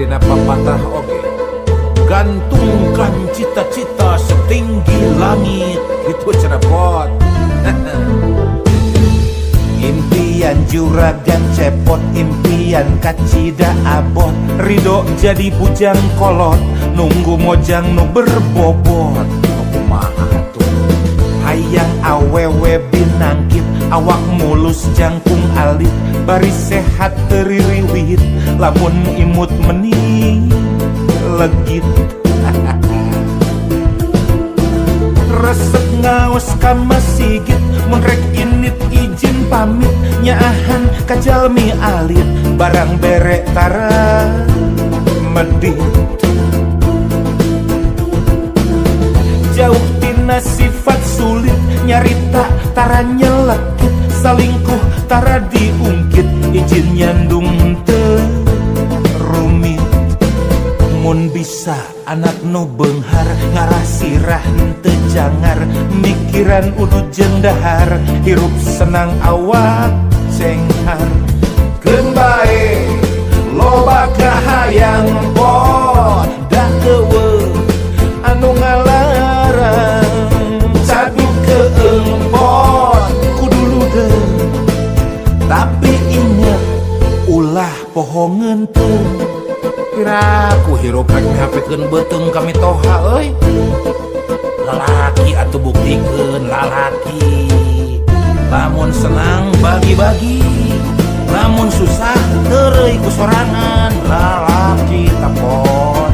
dina papatah oge, gantungkan cita-cita setinggi langit. Itu cerepot. Impian juragan cepot, impian kacida abot, ridho jadi bujang kolot, nunggu mojang nu berbobot. Kumaha tuh? Hayang awewe binangkit, awak mulus jangkung alit, baris sehat teririwit, lamun imut meni legit. Resep ngaos ka masigit, mun rek init izin pamit, nyaahan ka jalmi alit, barang bere tara medit. Jauh tina sifat sulit, nyarita tara nyelekit, salingkuh tara diungkit, izin nyandung teu rumit. Mun bisa anak nu beunghar, ngarasirah teu jangar, mikiran udu jendahar, hirup senang awak cenghar. Keun bae loba kahayang pot, dah eueuh anu ngalarang, cadu keempot kudu ludeung, tapi inget ulah pohongeun teu. Kiraku hirup rek ngapikeun beuteung kami toha euy. Lalaki atuh buktikeun lalaki. Lamun senang bagi-bagi, lamun susah teureui ku sorangan, lalaki tapon.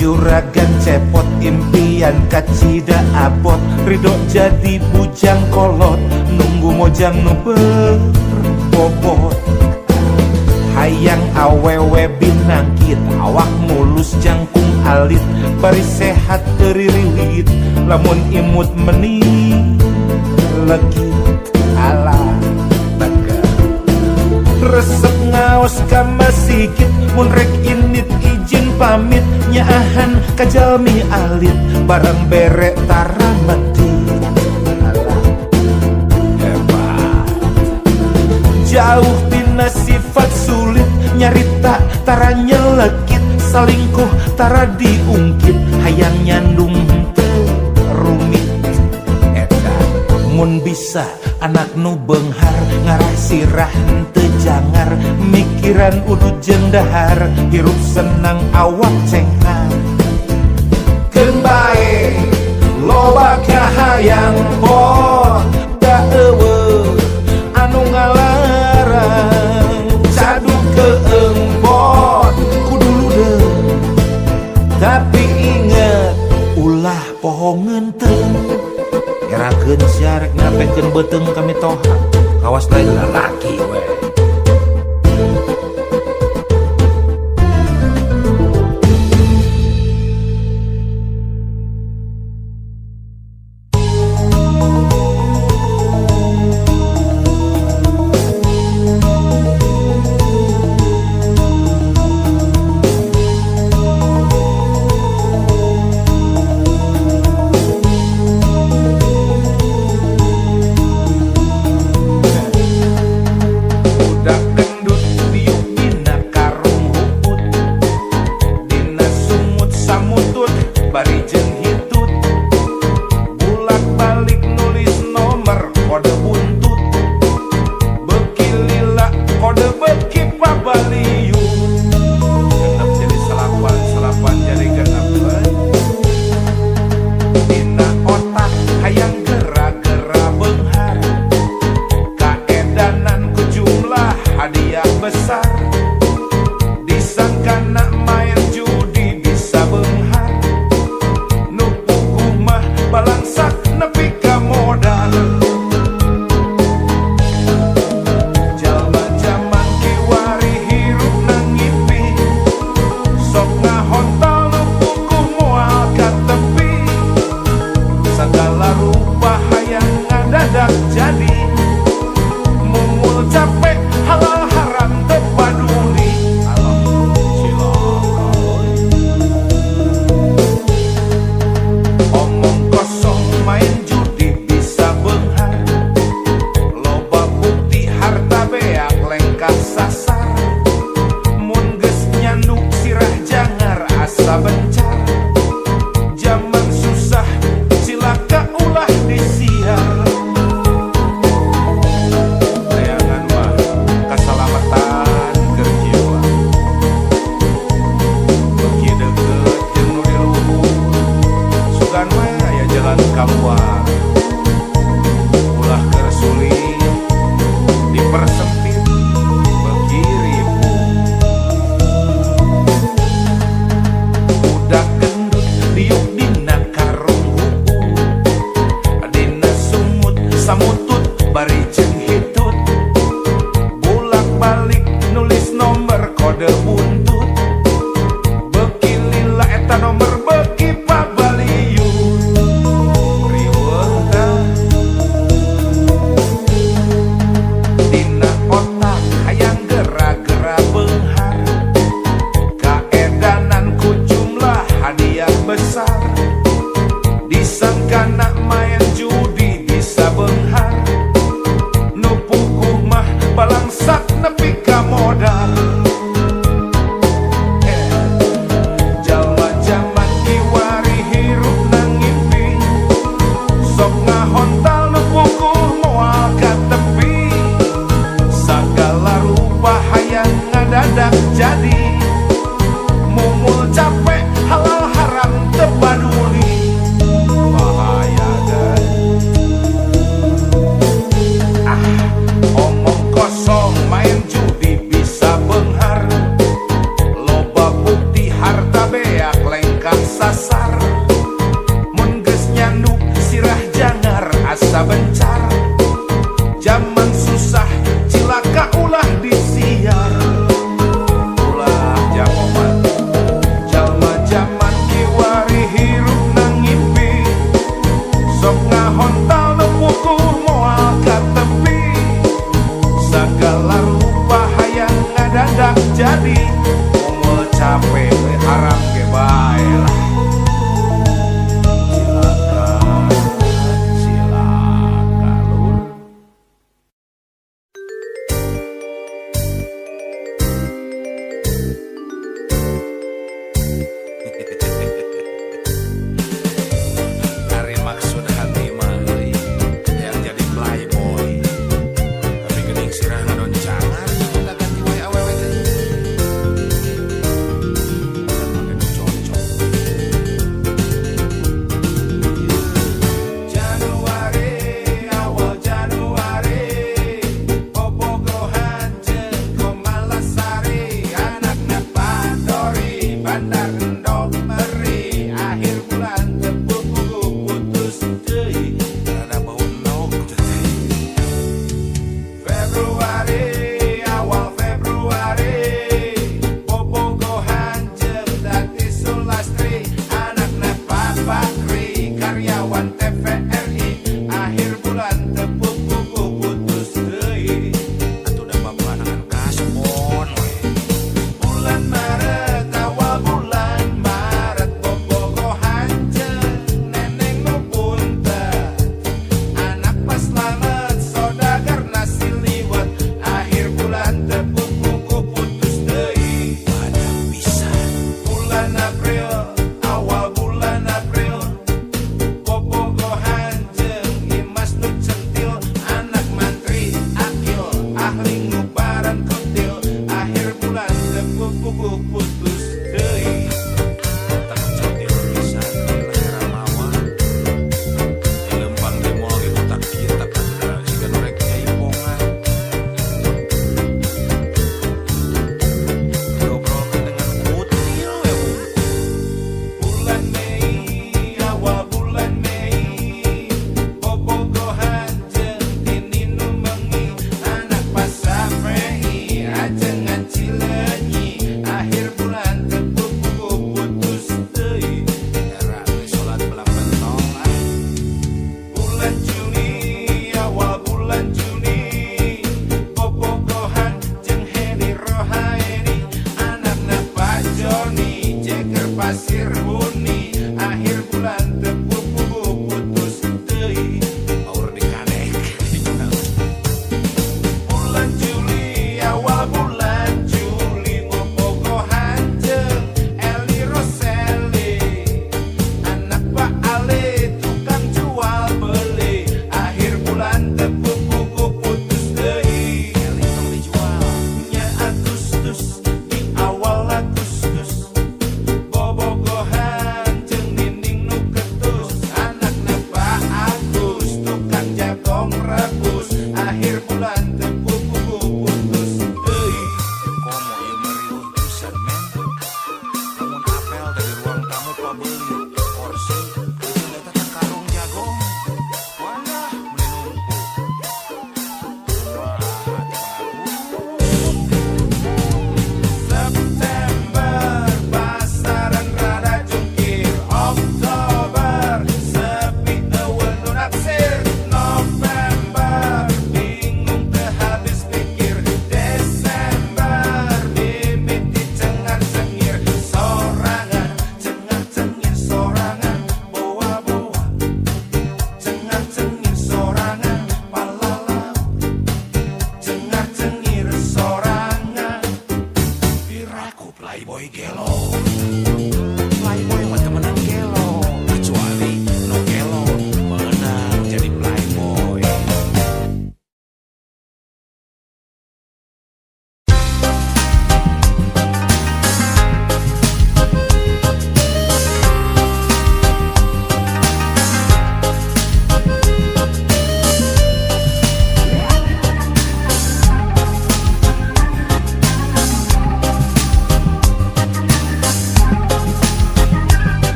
Juragan cepot, impian kacida abot, ridho jadi bujang kolot, nunggu mojang nu berbobot. Hayang awewe binangkit, awak mulus jangkung alit, baris sehat teririwit, lamun imut meni legit. Alah tega resep ngaos ka masigit, mun rek init izin pamit, nyaahan ka jalmi alit, barang bere tara medit. Alah hebat. Jauh tina sifat sulit, nyarita tara nyelekit, salingkuh tara diungkit, hayang nyandung teu rumit. Eta mun bisa anak nu beunghar, ngarasirah teu jangar, mikiran udu jendahar, hirup senang awak cenghar. Keun bae loba kahayang pot, da eueuh anu ngalarang, cadu keempot kudu ludeung, tapi inget ulah pohongeun teu. Erakeun sia rek ngapekeun beuteung kami toha, kawas lain lalaki we. ngadadak jadi mumul capek halal haram teu paduli. Omong kosong main judi bisa beunghar, loba bukti harta beak lengkah sasar, mun geus nyanduk sirah jangar asa bencar, zaman susah cilaka ulah disiar. Layangan mah kasalamatan keur jiwa, beki deukeut jeung nu di luhur, sugan mah aya jalan kaluar, ulah keur sulit dipersempit beki ribu. Budak gendut diuk dina karung hukum, dina sumut samutut bari jeung hitut, bulak balik nulis nomor kode buntut, beki lila eta nomor beki pabaliut. Riweuh dah dina otak hayang gera-gera beunghar, kaedanan ku jumlah hadiah besar, disangkana main judi bisa beunghar, nu puguh mah balangsak nepi ka modal. Jalma jaman kiwari hirup nang ngimpi, sok ngahontal nu puguh moal ka tepi, sagala rupa hayang ngadadak jadi mumul capek halal haram teu paduli. Bahaya guys. Omong kosong main judi bisa beunghar, loba bukti harta beak lengkah sasar, mun geus nyanduk sirah jangar asa bencar, zaman susah cilaka ulah disiar. Ulah jamoman jalma jaman kiwari hirup nang ngimpi, sok ngahontal nu puguh moal ka tepi, sagala rupa hayang ngadadak jadi mumul capek we haram ge bae lah. Cilaka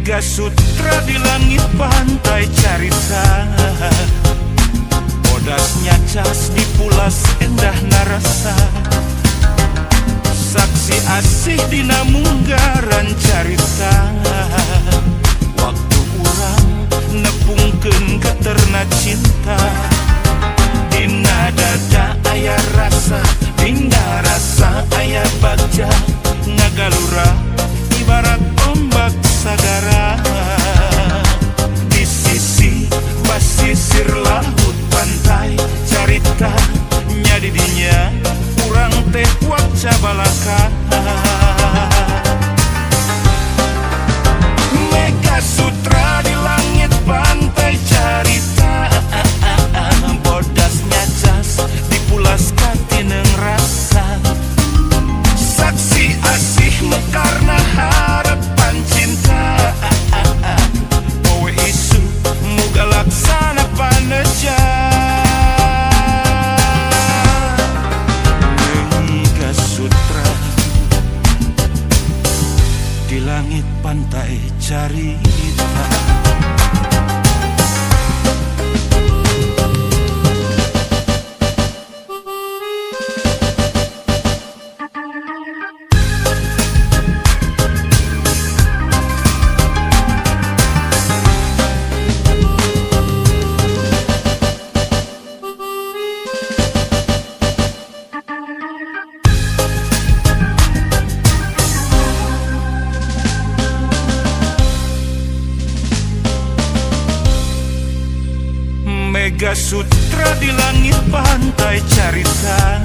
Mega Sutra di langit pantai carita, bodasnya cas di pulas endah narasa, saksi asih dina munggaran carita, waktu urang nepungkeun keterna cinta. Dina dada aya rasa, dina rasa aya bagja, ngagalura ibarat ombak sagara. Di sisi basisir laut pantai carita, nya di dinya urang teh waca balaka. Mega Sutra di langit pantai carita, bodasnya cas dipulas katineng rasa, saksi asih mekarna harapan cinta. Poe isu muga laksana paneja. Mega Sutra di langit pantai carita. Mega Sutra di langit pantai carita,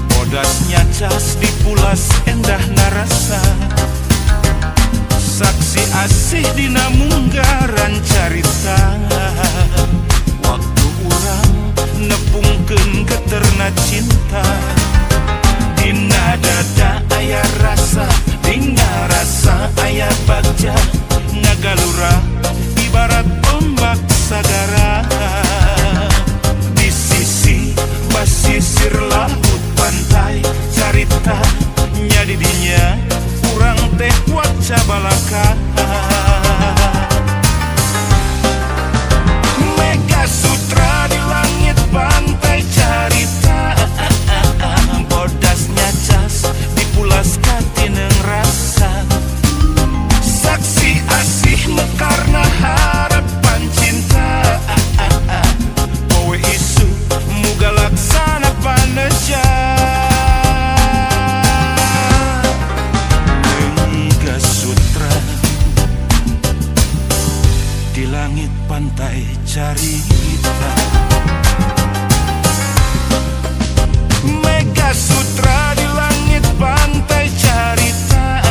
bodasnya cas di pulas endah narasa, saksi asih dina munggaran carita, waktu urang nepungkeun keterna cinta. Dina dada aya rasa, dina rasa aya bagja, ngagalura ibarat ombak sagara. Di sisi basisir laut pantai carita, nya di dinya urang teh waca balaka. Mega Sutra di langit pantai carita, bodasnya cas dipulas katineng rasa, saksi asih mekarna harapan cinta. Poe isu muga laksana paneja. Mega Sutra di langit pantai carita. Mega Sutra di langit pantai carita,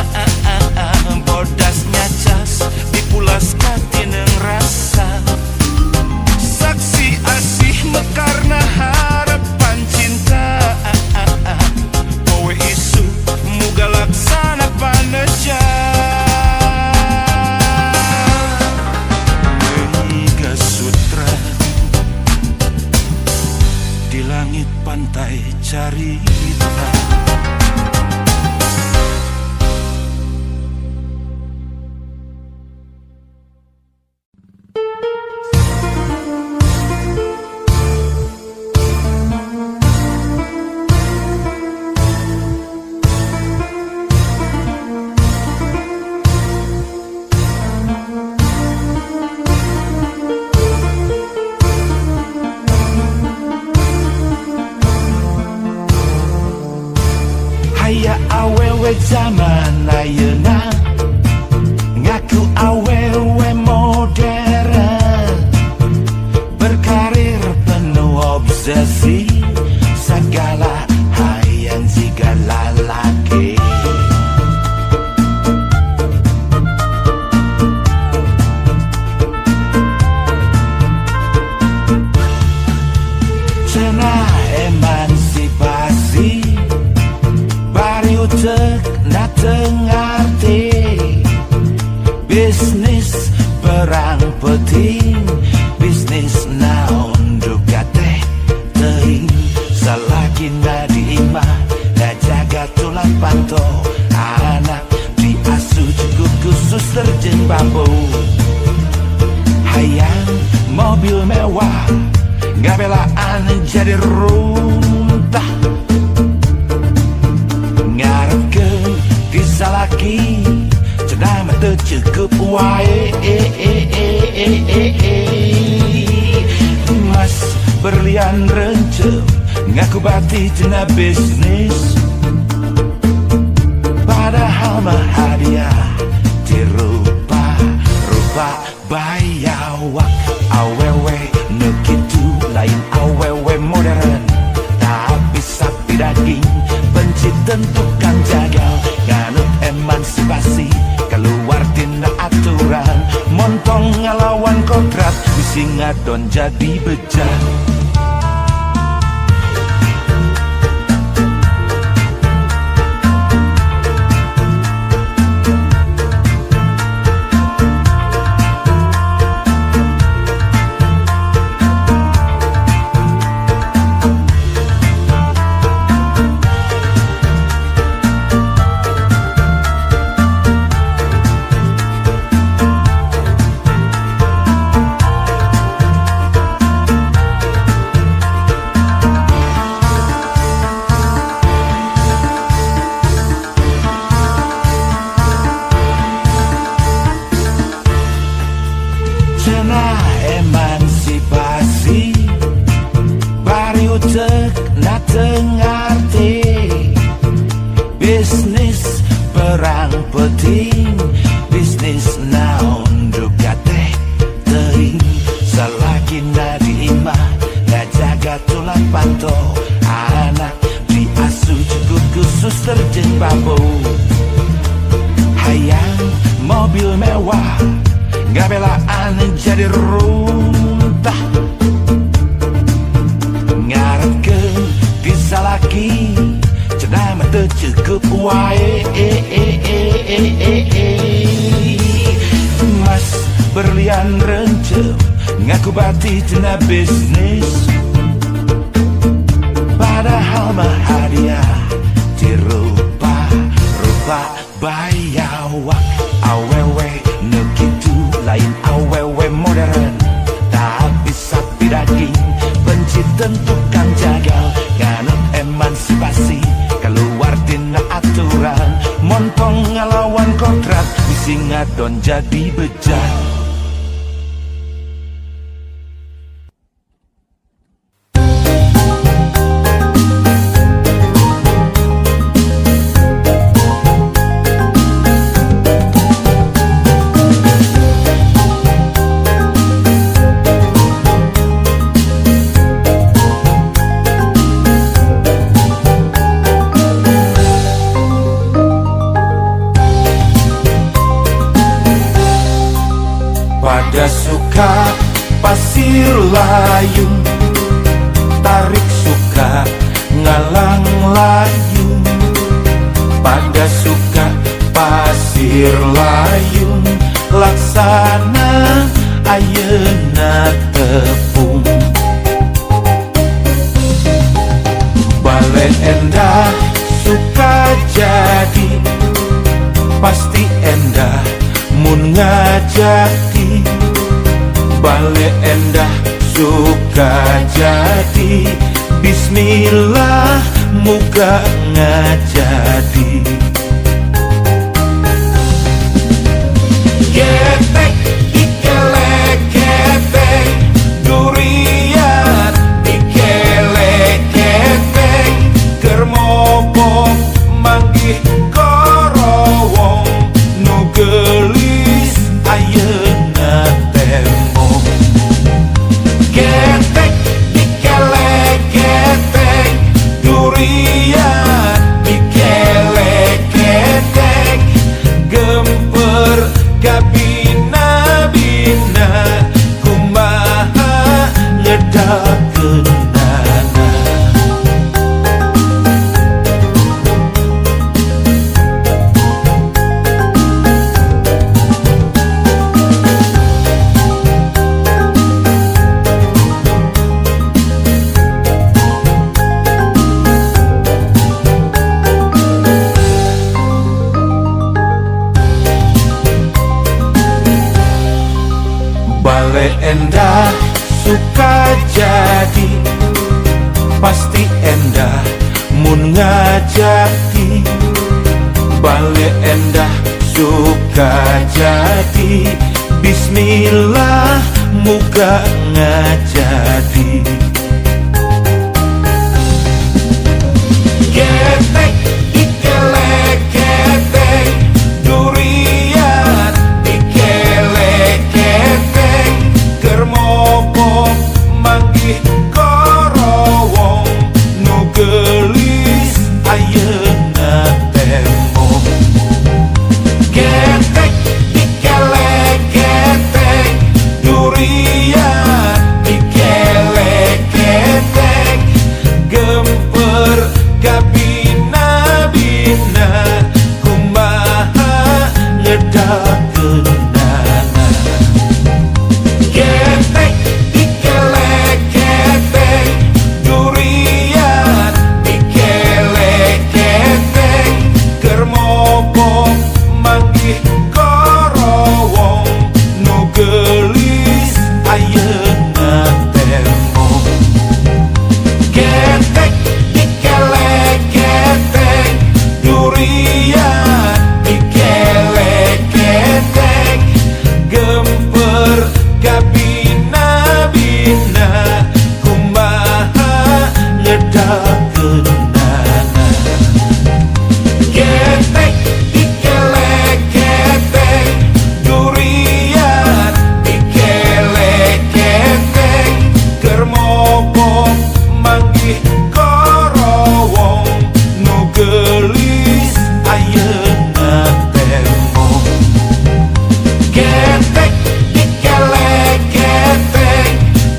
bodasnya cas dipulas katineng rasa, saksi asih mekarna harapan cinta. Poe isu muga laksana paneja. Mega Sutra di langit pantai carita. Aya awewe zaman ayeuna ngaku awewe modern, berkarir penuh obsesi, segala hayang jiga lalaki. Cenah emansipasi utek na tengarti, bisnis perang penting, bisnis naon duka teh teing, selagi na diimah na jaga tulang panto, anak diasuh cukup khusus terjun bambu. Hayang mobil mewah, gak belaan jadi runtah. Ngarep ke desa laki, cenah mata cukup wae. Mas berlian rencem, ngaku bati cenah bisnis. Padahal mah hadiah dirupa-rupa bayawak. Awewe nu kitu lain awewe modern, tapi sapi daging benci tentukan jagal. Ganut emansipasi keluar tina aturan, montong ngelawan kontrak bisi ngadon jadi bejat. Emansipasi bari utek na tengarti, bisnis perang penting, bisnis naon juga teh teuing. Selagi na diimah ngajaga tulang panto, anak diasuh cukup khusus terjun bambu. Hayang mobil mewah, gak belaan jadi runtah. Ngarep ke desa laki, cenah mata cukup wae. Mas berlian rencem, ngaku bati cenah bisnis. Padahal mah hadiah dirupa-rupa bayawak. Awewe nu kitu lain awewe modern, tapi sapi daging benci tentukan jagal. Ganut emansipasi keluar tina aturan, montong ngelawan kontrak bisi ngadon jadi bejat. Pada suka pasir layung, tarik suka ngalang layung. Pada suka pasir layung, laksana ayeuna tepung. Bale endah suka jadi, pasti endah mun ngajaki. Bale endah suka jadi, bismillah muga ngajadi. Getek dikelek getek, durian dikelek getek, kermobong manggih korowong, nu gelis ayeuna tembok. Getek dikelek getek, durian dikelek getek, gemper kabina-bina, kumaha ngedakeunana. ngajaki balik endah suka jadi bismillah muka ngajadi ketek dikelek ketek durian dikelek ketek kermopo manggih korowong nu gelis ayeuna tembok ketek dikelek ketek durian dikelek ketek gemper kabina-bina kumaha ngedakeunana ketek dikelek ketek durian dikelek ketek kermopo manggih korowong nu gelis ayeuna tembok ketek dikelek ketek durian dikelek ketek gemper kabina-bina kumaha ngedakeunana ketek dikelek ketek durian dikelek ketek kermopo manggih korowong nu gelis ayeuna tembok ketek dikelek ketek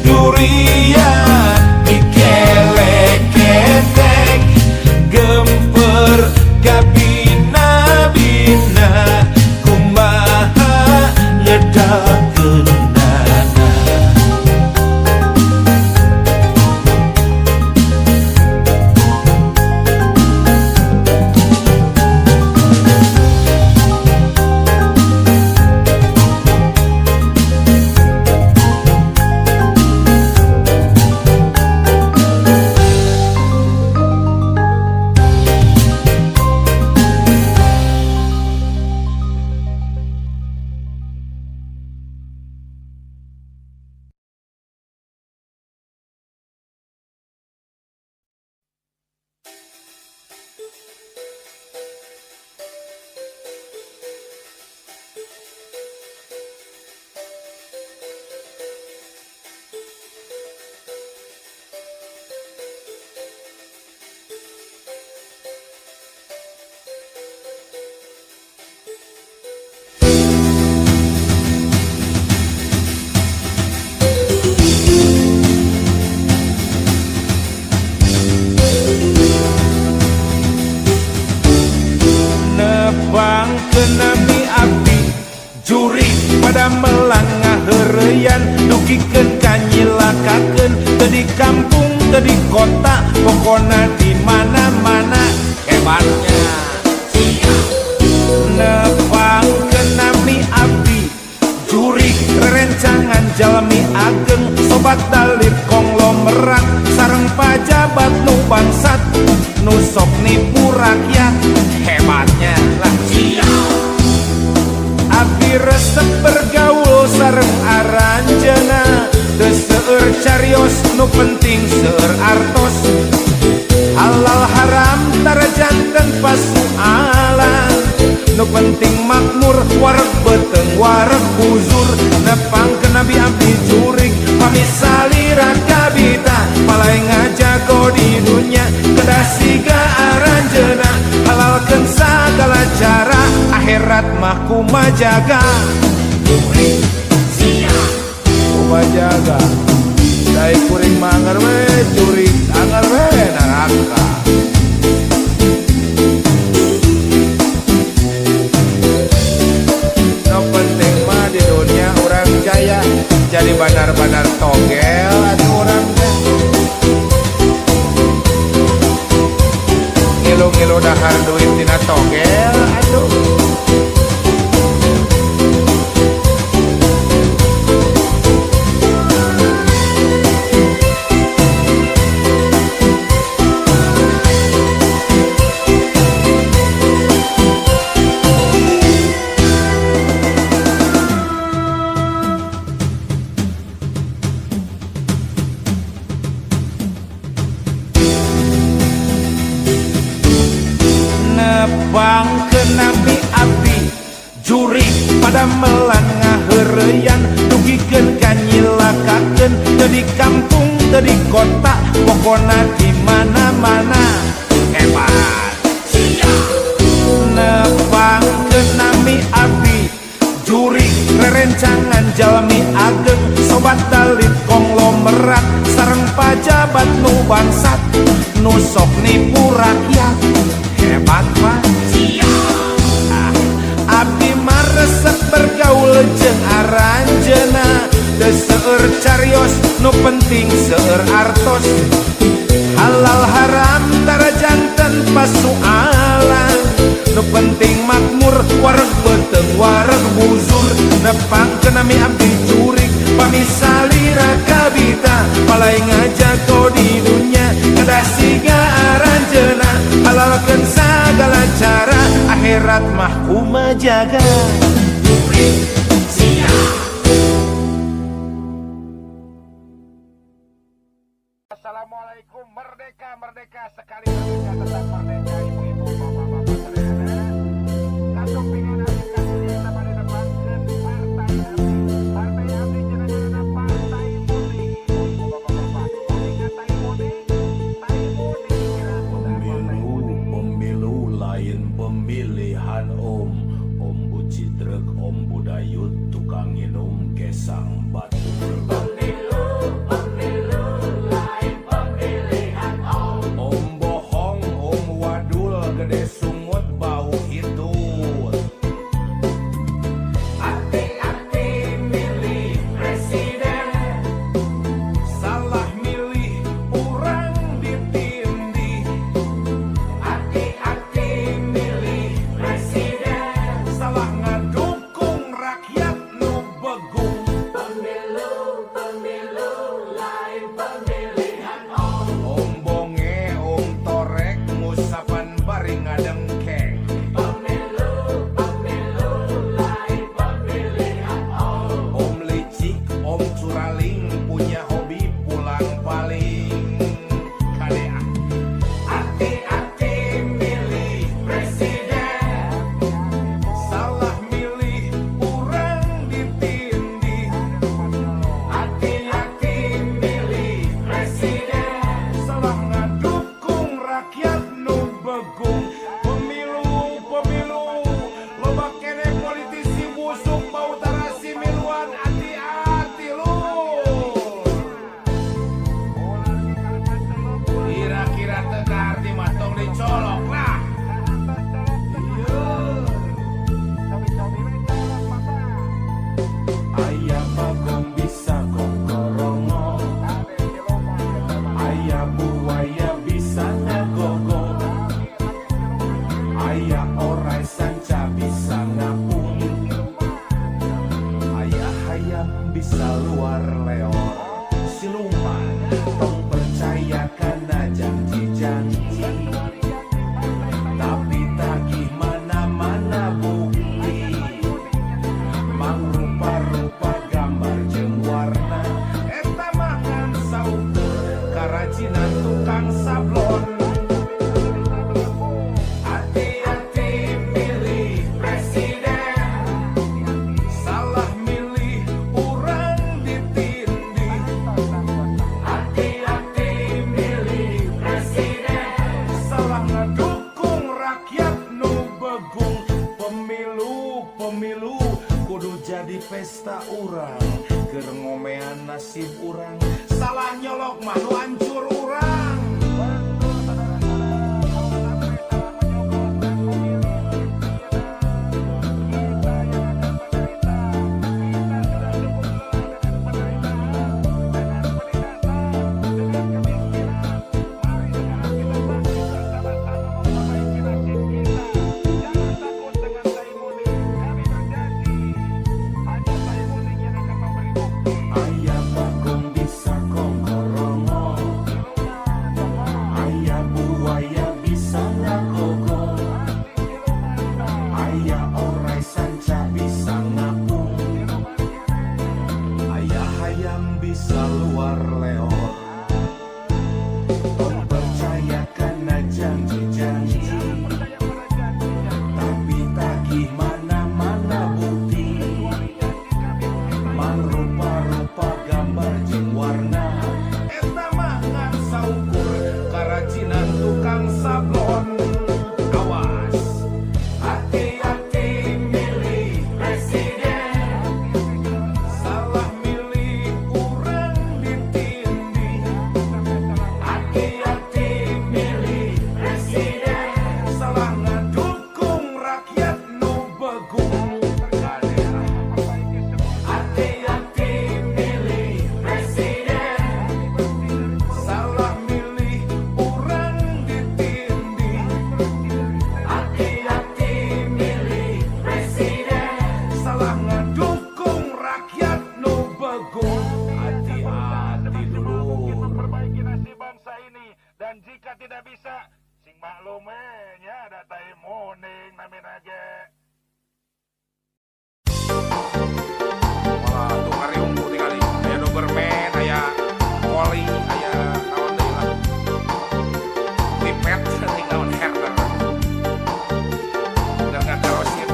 durian dikelek ketek gemper kabina-bina kumaha ngedakeunana nebang ke nabi abdi juri pada melangah hereyan dugikeun kanyilakakeun teu di kampung teu di kota pokona di mana-mana hebatnya nebang ke nabi abdi juri rerencangan jalmi ageng sobat dalit konglomerat sareng pajabat nu bangsat nu sok nipu rakyat hebatnya lah abdi resep bergaul sareng aranjeuna teu seueur carios nu penting seueur artos halal haram tarajanten pasualan nu penting makmur wareg beteng wareg buzur nepang ke nabi abdi jurig pamisalira kabita palai ngajago di dunya kedah siga aranjeuna halalkeun sagala cara akhirat mah kumajaga jurig sia kumajaga dai kuring mangar we jurig angar we neraka no penting mah di dunia orang jaya jadi bandar-bandar togel atuh orang teh ngilu-ngilu dahar duit tina togel atuh nebang ke nabi abdi juri pada melan ngahereyan dugikeun kanyilakakeun teu di kampung teu di kota pokona di mana-mana hebat nebang ke nabi abdi juri rerencangan jalmi ageng sobat dalit konglomerat sareng pajabat nu bangsat nu sok nipu rakyat hebat mah abdi mah resep bergaul jeung aranjeuna teu seueur carios nu penting seueur artos halal haram tara janten pasualan nu penting makmur wareg beuteng wareg buzur nepang ke nami abdi jurig pamisalira kabita palai ngajago di dunya kada siga aranjeuna halalkeun sagala cara akhirat mah kumaha jaga Assalamualaikum, merdeka, merdeka sekali merdeka, tetap merdeka, ibu-ibu, bapak-bapak, saudara. Kasih pengen akan kita pada depankan partai abdi jenengan partai mudi, ibu-ibu, bapak-bapak. Ingat tai mudi Pemilu lain pemilihan om bucidrek om budayut tukang minum gesang batur. Pesta urang keur ngomean nasib urang salah nyolok mah nu hancur urang. nya datai muning namina ge. Wah, tuh ngariung tuh tinggali. Aya Doberman, aya Collie, aya naon deui lah. Pipet, teuing naon herder. Udah ngakarosin.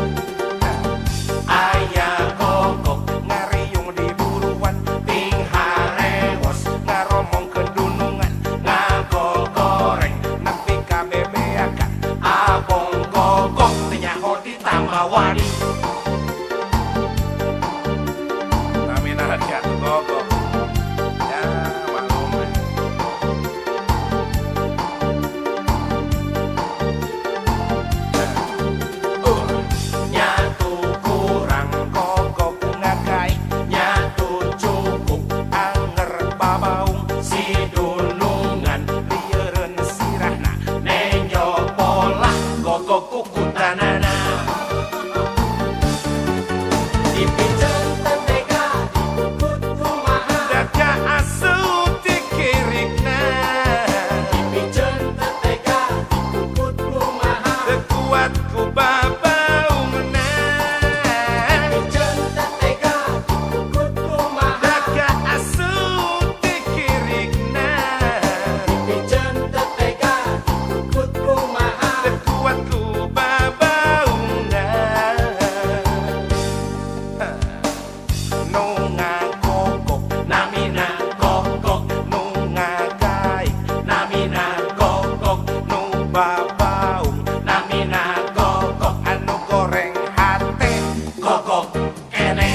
Aya gogok ngariung di buruan, ting harewos ngaromong ke dunungan, ngagogoreng nepi ka bebeakan. Abong gogok teu nyaho ditambah wani. Namina dia gogok. Ya, malum. Nyatu kurang gogok ngakai, nyatu cukup anger babaung si dunungan lieureun sirahna nenjo pola gogok kukutanana. Dipijen tentega dikukut kumaha, daga asu dikirikna. Dipijen tentega dikukut kumaha, tekuat ku babaungna. Dipijen tentega dikukut kumaha, daga asu dikirikna. Dipijen tentega dikukut kumaha, tekuat ku babaungna. Nunga gogok namina gogok, nunga gaik namina gogok, nu babaung namina gogok, anu goreng hate gogok kene.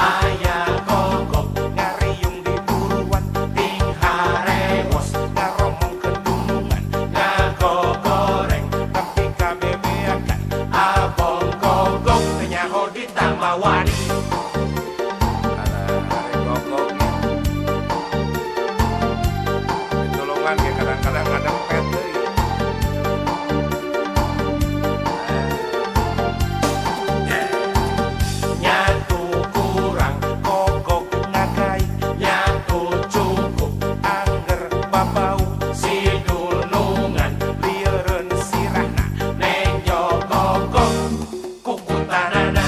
Aya gogok ngariung di buruan, ting harewos ngaromong ke dunungan, ngagogoreng nepi ka bebeakan. Abong gogok teu nyaho ditambah wani. Alah, are gogoknya. Ditulungan ge kadang-kadang ngadempet deui. Nyatu kurang gogok ngagai, nyatu cukup anger babau si dunungan lieureun sirahna nenjo gogok kukutanana.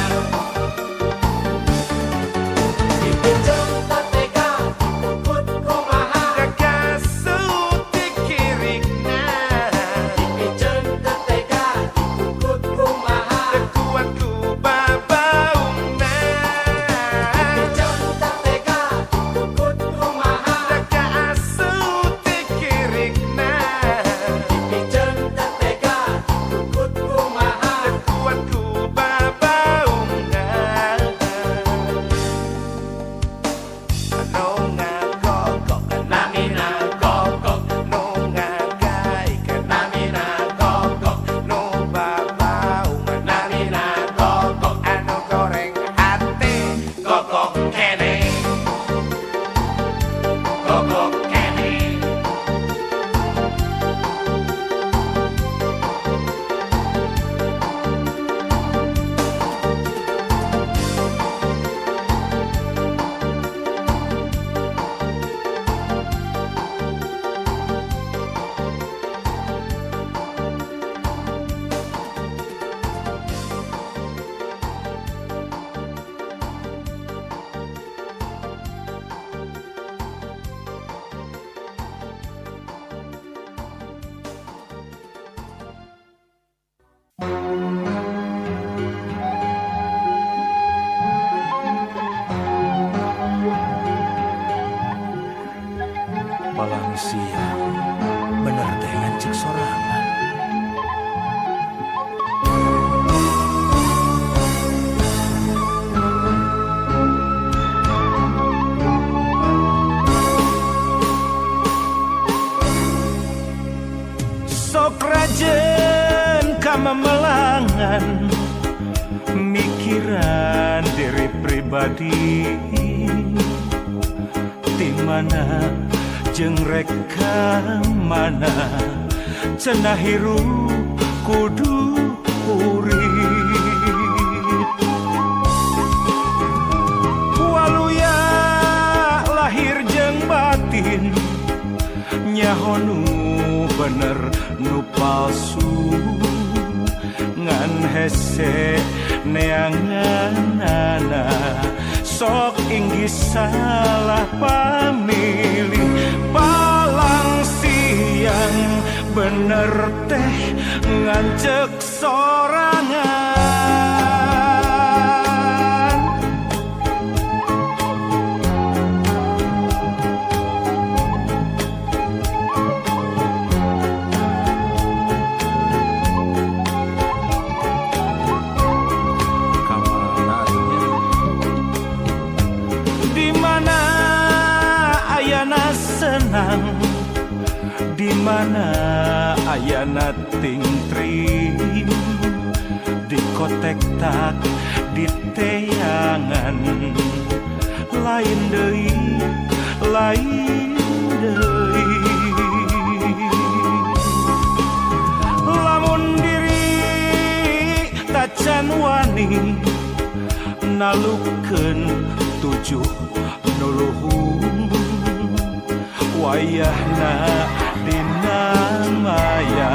pikiran mikiran diri pribadi di mana jeung reka mana cenah hirup kudu urip waluya lahir jeung batin nyaho nu bener nu palsu ngan hese neanganana sok inggih salah pamilih palang siang bener teh ngancek sorangan senang di mana ayana tingtrim di kotek tak di teangan lain deui lamun diri tacan wani nalukeun tujuh nuluhung wayahna dina maya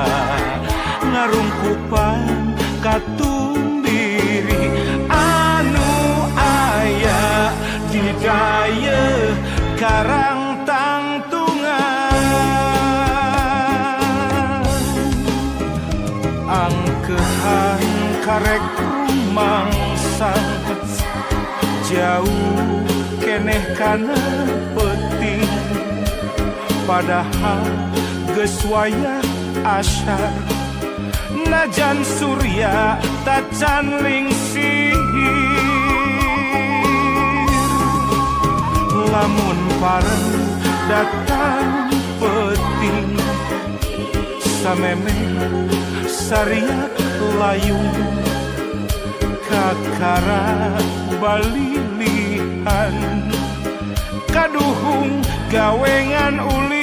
ngarungkupan katumbiri anu aya di daya karang tangtungan angkehan karek rumangsang jauh keneh kana penting padahal geus wayah asyar najan surya tacan lingsir lamun pareng datang peting sameme sariak layung kakara balilihan kaduhung gawengan uli